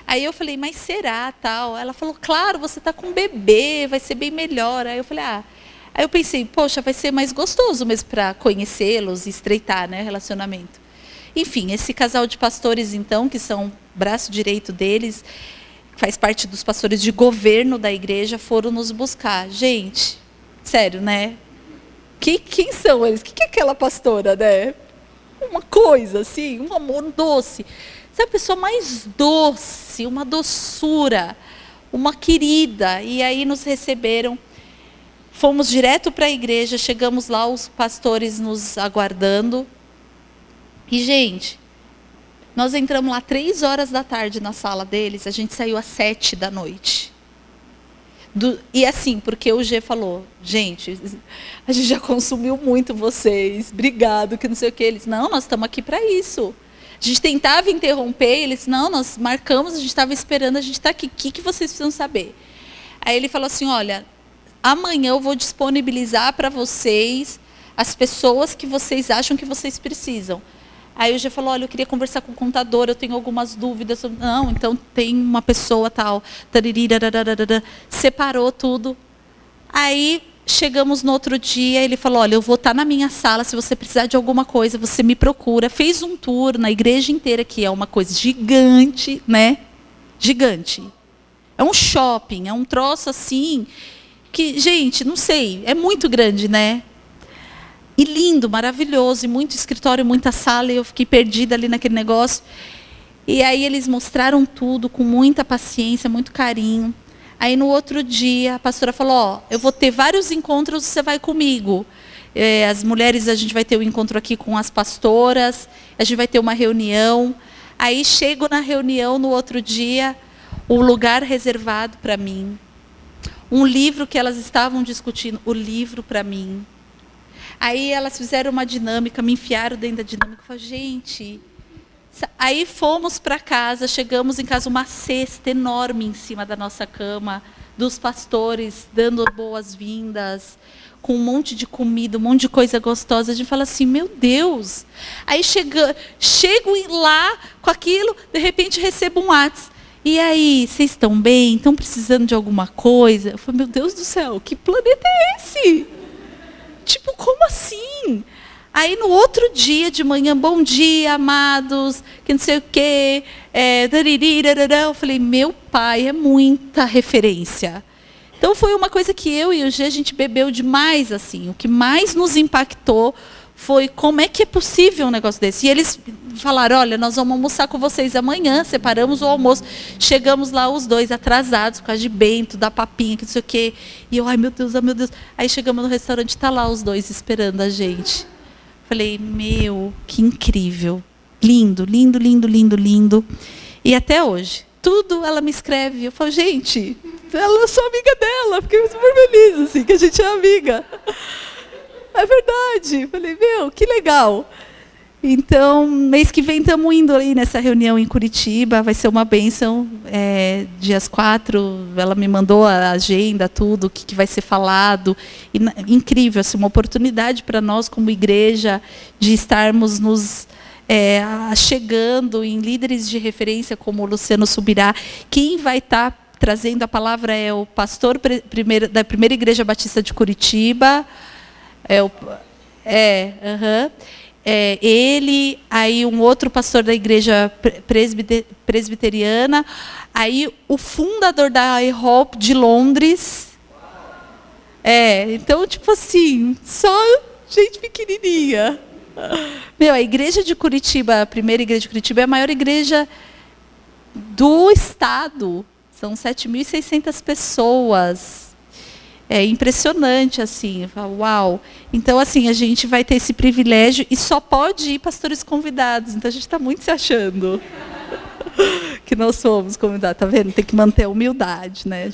Speaker 1: Aí eu falei, mas será, tal? Ela falou, claro, você está com um bebê, vai ser bem melhor. Aí eu falei, Aí eu pensei, poxa, vai ser mais gostoso mesmo para conhecê-los e estreitar, né, relacionamento. Enfim, esse casal de pastores, então, que são braço direito deles, faz parte dos pastores de governo da igreja, foram nos buscar. Gente, sério, né? Quem são eles? O que é aquela pastora, né? Uma coisa assim, um amor doce. Sabe a pessoa mais doce, uma doçura, uma querida. E aí nos receberam. Fomos direto para a igreja, chegamos lá, os pastores nos aguardando. E, gente, nós entramos lá 3 horas da tarde na sala deles, a gente saiu às 7 da noite. E assim, porque o G falou, gente, a gente já consumiu muito vocês, obrigado, que não sei o que. Eles, não, nós estamos aqui para isso. A gente tentava interromper, eles, não, nós marcamos, a gente estava esperando, a gente está aqui, o que vocês precisam saber? Aí ele falou assim, olha, amanhã eu vou disponibilizar para vocês as pessoas que vocês acham que vocês precisam. Aí o G falou, olha, eu queria conversar com o contador, eu tenho algumas dúvidas. Não, então tem uma pessoa tal. Separou tudo. Aí chegamos no outro dia, ele falou, olha, eu vou estar na minha sala, se você precisar de alguma coisa, você me procura. Fez um tour na igreja inteira, que é uma coisa gigante, né? Gigante. É um shopping, é um troço assim... que, gente, não sei, é muito grande, né? E lindo, maravilhoso, e muito escritório, muita sala, e eu fiquei perdida ali naquele negócio. E aí eles mostraram tudo com muita paciência, muito carinho. Aí no outro dia, a pastora falou, eu vou ter vários encontros, você vai comigo. As mulheres, a gente vai ter um encontro aqui com as pastoras, a gente vai ter uma reunião. Aí chego na reunião no outro dia, o lugar reservado para mim. Um livro que elas estavam discutindo, o livro para mim. Aí elas fizeram uma dinâmica, me enfiaram dentro da dinâmica. Eu falei, gente... Aí fomos para casa, chegamos em casa, uma cesta enorme em cima da nossa cama, dos pastores, dando boas-vindas, com um monte de comida, um monte de coisa gostosa. A gente fala assim, meu Deus. Aí chego lá com aquilo, de repente recebo um WhatsApp. E aí, vocês estão bem? Estão precisando de alguma coisa? Eu falei, meu Deus do céu, que planeta é esse? Tipo, como assim? Aí no outro dia de manhã, bom dia, amados, que não sei o quê. Eu falei, meu pai, é muita referência. Então foi uma coisa que eu e o G, a gente bebeu demais, assim. O que mais nos impactou foi como é que é possível um negócio desse. E eles falaram, olha, nós vamos almoçar com vocês amanhã, separamos o almoço. Chegamos lá os dois atrasados, por causa de Bento, da papinha, que não sei o quê. E eu, ai meu Deus, ai meu Deus. Aí chegamos no restaurante, está lá os dois esperando a gente. Falei, meu, que incrível. Lindo, lindo, lindo, lindo, lindo. E até hoje, tudo ela me escreve. Eu falo, gente, eu sou amiga dela, fiquei super feliz, assim, que a gente é amiga. É verdade. Falei, meu, que legal. Então, mês que vem estamos indo aí nessa reunião em Curitiba, vai ser uma bênção, dias 4, ela me mandou a agenda, tudo, o que vai ser falado, e, incrível, assim, uma oportunidade para nós como igreja, de estarmos nos chegando em líderes de referência como o Luciano Subirá. Quem vai estar trazendo a palavra é o pastor da primeira igreja batista de Curitiba, ele, aí um outro pastor da igreja presbiteriana, aí o fundador da IHOP de Londres. Então, tipo assim, só gente pequenininha. Meu, a igreja de Curitiba, a primeira igreja de Curitiba, é a maior igreja do estado. São 7.600 pessoas. É impressionante, assim, uau. Então, assim, a gente vai ter esse privilégio e só pode ir pastores convidados. Então, a gente está muito se achando que nós somos convidados. Tá vendo? Tem que manter a humildade, né?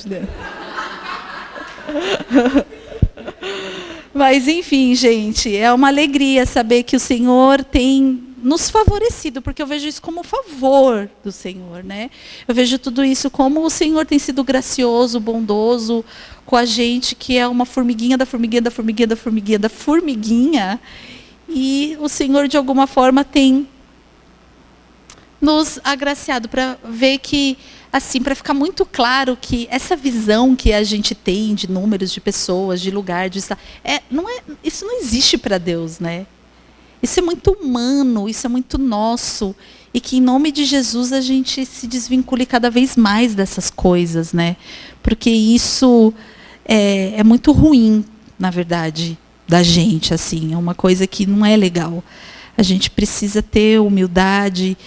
Speaker 1: Mas, enfim, gente, é uma alegria saber que o Senhor tem nos favorecido, porque eu vejo isso como um favor do Senhor, né? Eu vejo tudo isso como o Senhor tem sido gracioso, bondoso com a gente, que é uma formiguinha da formiguinha, da formiguinha, da formiguinha, da formiguinha, e o Senhor, de alguma forma, tem nos agraciado para ver que, assim, para ficar muito claro que essa visão que a gente tem de números, de pessoas, de lugar, de estar, isso não existe para Deus, né? Isso é muito humano, isso é muito nosso, e que em nome de Jesus a gente se desvincule cada vez mais dessas coisas, né? Porque isso é muito ruim, na verdade, da gente, assim, é uma coisa que não é legal. A gente precisa ter humildade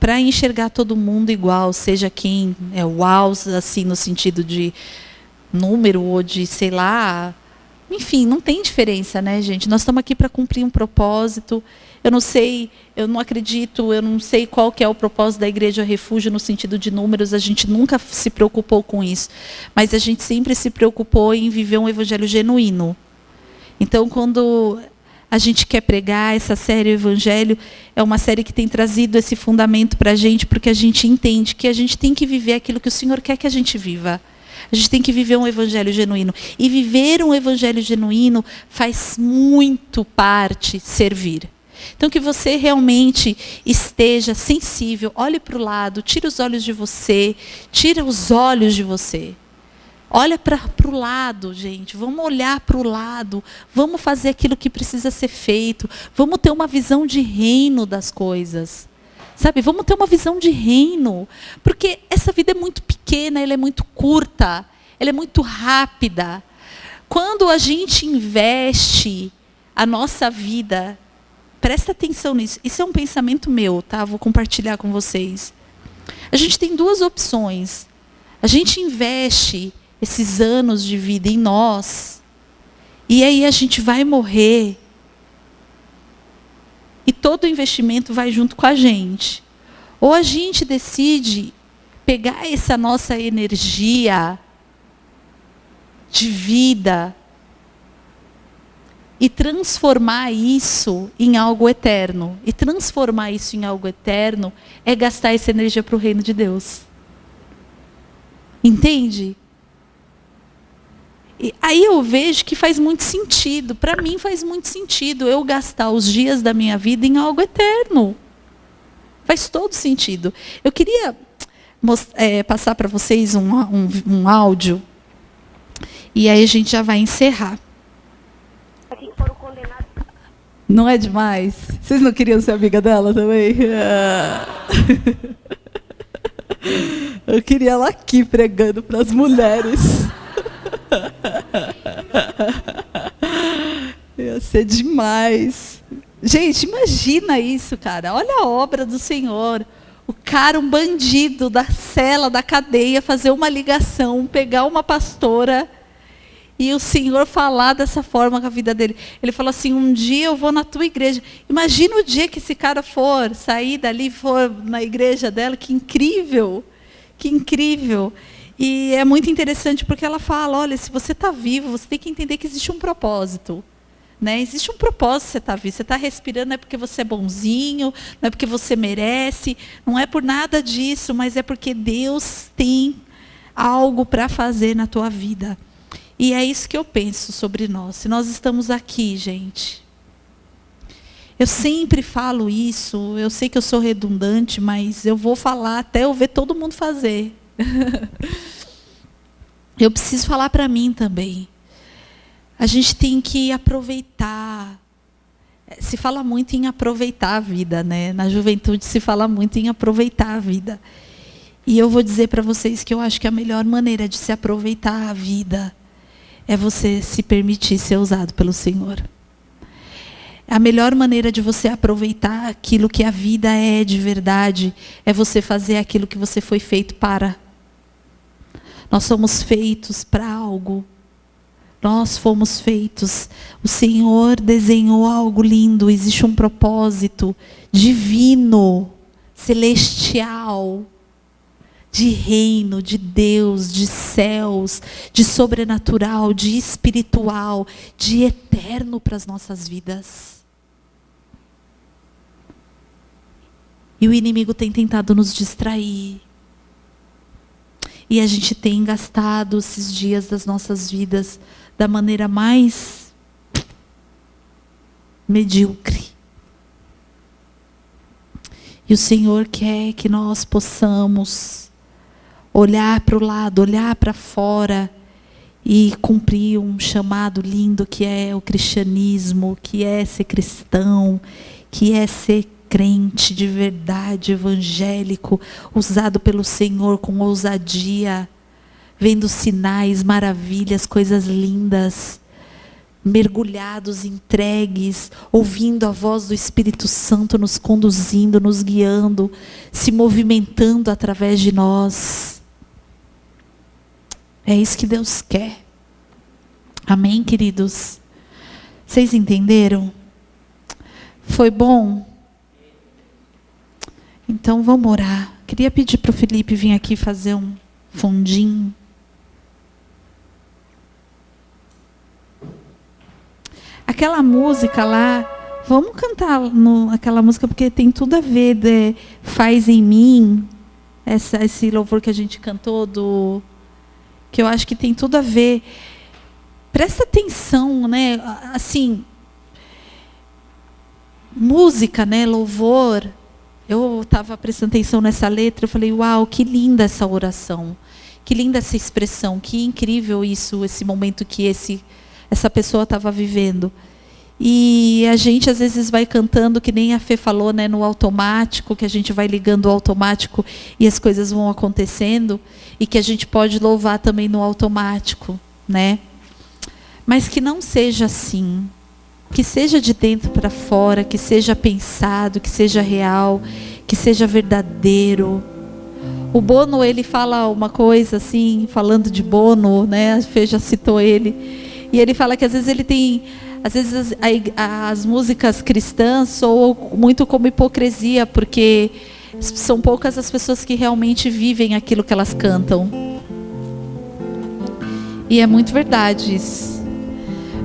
Speaker 1: para enxergar todo mundo igual, seja quem é uau, assim, no sentido de número ou de, sei lá. Enfim, não tem diferença, né, gente? Nós estamos aqui para cumprir um propósito. Eu não sei, eu não acredito, eu não sei qual que é o propósito da Igreja Refúgio no sentido de números, a gente nunca se preocupou com isso. Mas a gente sempre se preocupou em viver um evangelho genuíno. Então, quando a gente quer pregar essa série O Evangelho, é uma série que tem trazido esse fundamento para a gente, porque a gente entende que a gente tem que viver aquilo que o Senhor quer que a gente viva. A gente tem que viver um evangelho genuíno. E viver um evangelho genuíno faz muito parte servir. Então, que você realmente esteja sensível, olhe para o lado, tira os olhos de você, tira os olhos de você. Olha para o lado, gente. Vamos olhar para o lado. Vamos fazer aquilo que precisa ser feito. Vamos ter uma visão de reino das coisas. Sabe, vamos ter uma visão de reino, porque essa vida é muito pequena, ela é muito curta, ela é muito rápida. Quando a gente investe a nossa vida, presta atenção nisso, isso é um pensamento meu, tá? Vou compartilhar com vocês. A gente tem duas opções. A gente investe esses anos de vida em nós, e aí a gente vai morrer, e todo o investimento vai junto com a gente. Ou a gente decide pegar essa nossa energia de vida e transformar isso em algo eterno. E transformar isso em algo eterno é gastar essa energia para o reino de Deus. Entende? E aí eu vejo que faz muito sentido, para mim faz muito sentido eu gastar os dias da minha vida em algo eterno. Faz todo sentido. Eu queria passar para vocês um áudio, e aí a gente já vai encerrar. Não é demais? Vocês não queriam ser amiga dela também? Eu queria ela aqui pregando para as mulheres. Ia ser demais. Gente, imagina isso, cara. Olha a obra do Senhor. O cara, um bandido da cela, da cadeia, fazer uma ligação, pegar uma pastora e o Senhor falar dessa forma com a vida dele. Ele falou assim, um dia eu vou na tua igreja. Imagina o dia que esse cara for sair dali, for na igreja dela. Que incrível. Que incrível. E é muito interessante porque ela fala, olha, se você está vivo, você tem que entender que existe um propósito. Né? Existe um propósito você estar vivo. Você está respirando não é porque você é bonzinho, não é porque você merece, não é por nada disso, mas é porque Deus tem algo para fazer na tua vida. E é isso que eu penso sobre nós. Se nós estamos aqui, gente. Eu sempre falo isso, eu sei que eu sou redundante, mas eu vou falar até eu ver todo mundo fazer. Eu preciso falar para mim também. A gente tem que aproveitar. Se fala muito em aproveitar a vida, né? Na juventude se fala muito em aproveitar a vida. E eu vou dizer para vocês que eu acho que a melhor maneira de se aproveitar a vida é você se permitir ser usado pelo Senhor. A melhor maneira de você aproveitar aquilo que a vida é de verdade é você fazer aquilo que você foi feito para. Nós somos feitos para algo. Nós fomos feitos. O Senhor desenhou algo lindo. Existe um propósito divino, celestial, de reino, de Deus, de céus, de sobrenatural, de espiritual, de eterno para as nossas vidas. E o inimigo tem tentado nos distrair. E a gente tem gastado esses dias das nossas vidas da maneira mais medíocre. E o Senhor quer que nós possamos olhar para o lado, olhar para fora e cumprir um chamado lindo que é o cristianismo, que é ser cristão, que é ser crente de verdade, evangélico, usado pelo Senhor com ousadia, vendo sinais, maravilhas, coisas lindas, mergulhados, entregues, ouvindo a voz do Espírito Santo nos conduzindo, nos guiando, se movimentando através de nós. É isso que Deus quer. Amém, queridos? Vocês entenderam? Foi bom? Então vamos orar. Queria pedir para o Felipe vir aqui fazer um fundinho. Aquela música lá, vamos cantar aquela música porque tem tudo a ver, Faz em Mim, esse louvor que a gente cantou, que eu acho que tem tudo a ver. Presta atenção, né? Assim, música, né? Louvor. Eu estava prestando atenção nessa letra, eu falei, uau, que linda essa oração, que linda essa expressão, que incrível isso, esse momento que essa pessoa estava vivendo. E a gente às vezes vai cantando, que nem a Fê falou, né, no automático, que a gente vai ligando o automático e as coisas vão acontecendo, e que a gente pode louvar também no automático, né? Mas que não seja assim. Que seja de dentro para fora, que seja pensado, que seja real, que seja verdadeiro. O Bono, ele fala uma coisa assim, falando de Bono, né? A Fê já citou ele. E ele fala que às vezes as músicas cristãs soam muito como hipocrisia, porque são poucas as pessoas que realmente vivem aquilo que elas cantam. E é muito verdade isso.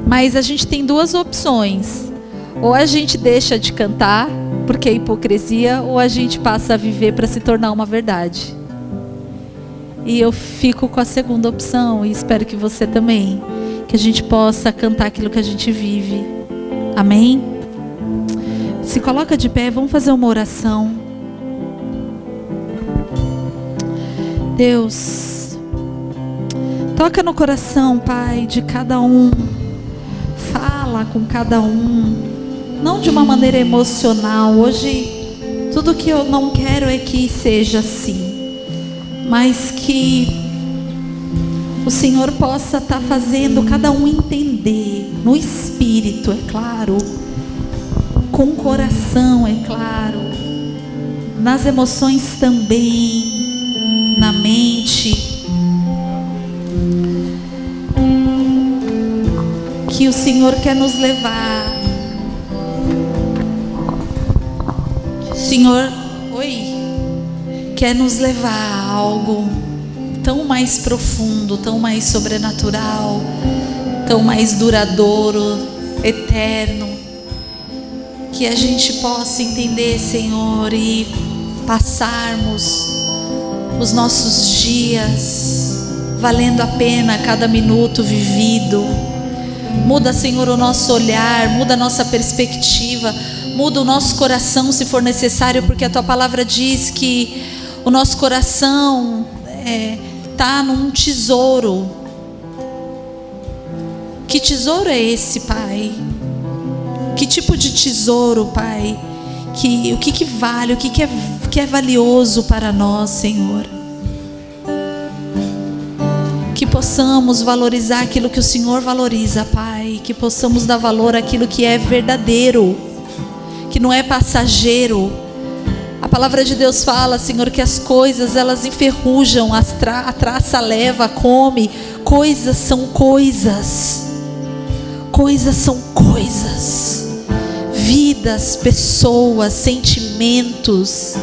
Speaker 1: Mas a gente tem duas opções. Ou a gente deixa de cantar, porque é hipocrisia, ou a gente passa a viver para se tornar uma verdade. E eu fico com a segunda opção, e espero que você também. Que a gente possa cantar aquilo que a gente vive. Amém? Se coloca de pé, vamos fazer uma oração. Deus, toca no coração, Pai, de cada um. Fala com cada um, não de uma maneira emocional. Hoje, tudo que eu não quero é que seja assim, mas que o Senhor possa estar fazendo cada um entender, no espírito, é claro, com o coração, é claro, nas emoções também, na mente, que o Senhor quer nos levar. O Senhor, quer nos levar a algo tão mais profundo, tão mais sobrenatural, tão mais duradouro, eterno. Que a gente possa entender, Senhor, e passarmos os nossos dias valendo a pena cada minuto vivido. Muda, Senhor, o nosso olhar, muda a nossa perspectiva, muda o nosso coração se for necessário, porque a Tua palavra diz que o nosso coração está num tesouro. Que tesouro é esse, Pai? Que tipo de tesouro, Pai? O que vale, o que é valioso para nós, Senhor? Que possamos valorizar aquilo que o Senhor valoriza, Pai. Que possamos dar valor àquilo que é verdadeiro, que não é passageiro. A palavra de Deus fala, Senhor, que as coisas elas enferrujam, a traça leva, come. Coisas são coisas. Coisas são coisas. Vidas, pessoas, sentimentos,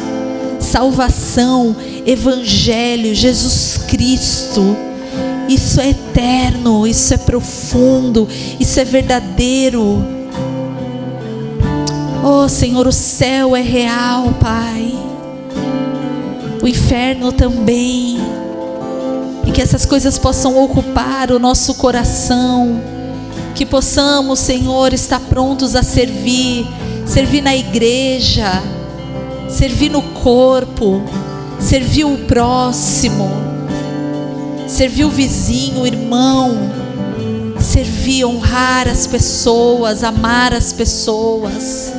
Speaker 1: salvação, evangelho, Jesus Cristo. Isso é eterno, isso é profundo, isso é verdadeiro. Oh, Senhor, o céu é real, Pai. O inferno também. E que essas coisas possam ocupar o nosso coração. Que possamos, Senhor, estar prontos a servir na igreja, servir no corpo, servir o próximo, servir o vizinho, o irmão, servir, honrar as pessoas, amar as pessoas.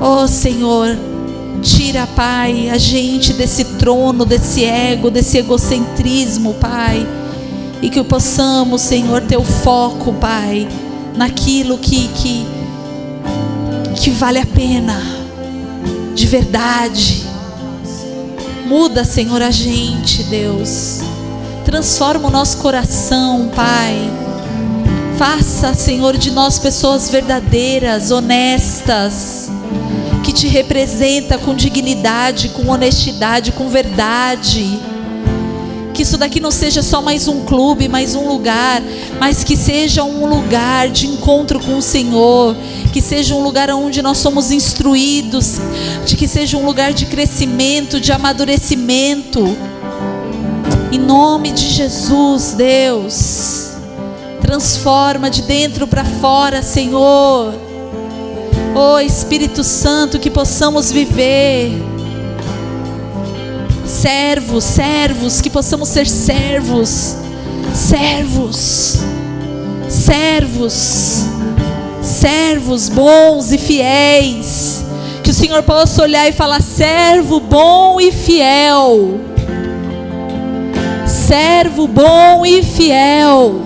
Speaker 1: Oh, Senhor, tira, Pai, a gente desse trono, desse ego, desse egocentrismo, Pai. E que possamos, Senhor, ter o foco, Pai, naquilo que vale a pena, de verdade. Muda, Senhor, a gente, Deus. Transforma o nosso coração, Pai. Faça, Senhor, de nós pessoas verdadeiras, honestas, que Te representa com dignidade, com honestidade, com verdade. Que isso daqui não seja só mais um clube, mais um lugar, mas que seja um lugar de encontro com o Senhor, que seja um lugar onde nós somos instruídos, de que seja um lugar de crescimento, de amadurecimento. Em nome de Jesus, Deus, transforma de dentro para fora, Senhor. Oh, Espírito Santo, que possamos viver servos, que possamos ser servos bons e fiéis. Que o Senhor possa olhar e falar: servo bom e fiel. Servo bom e fiel.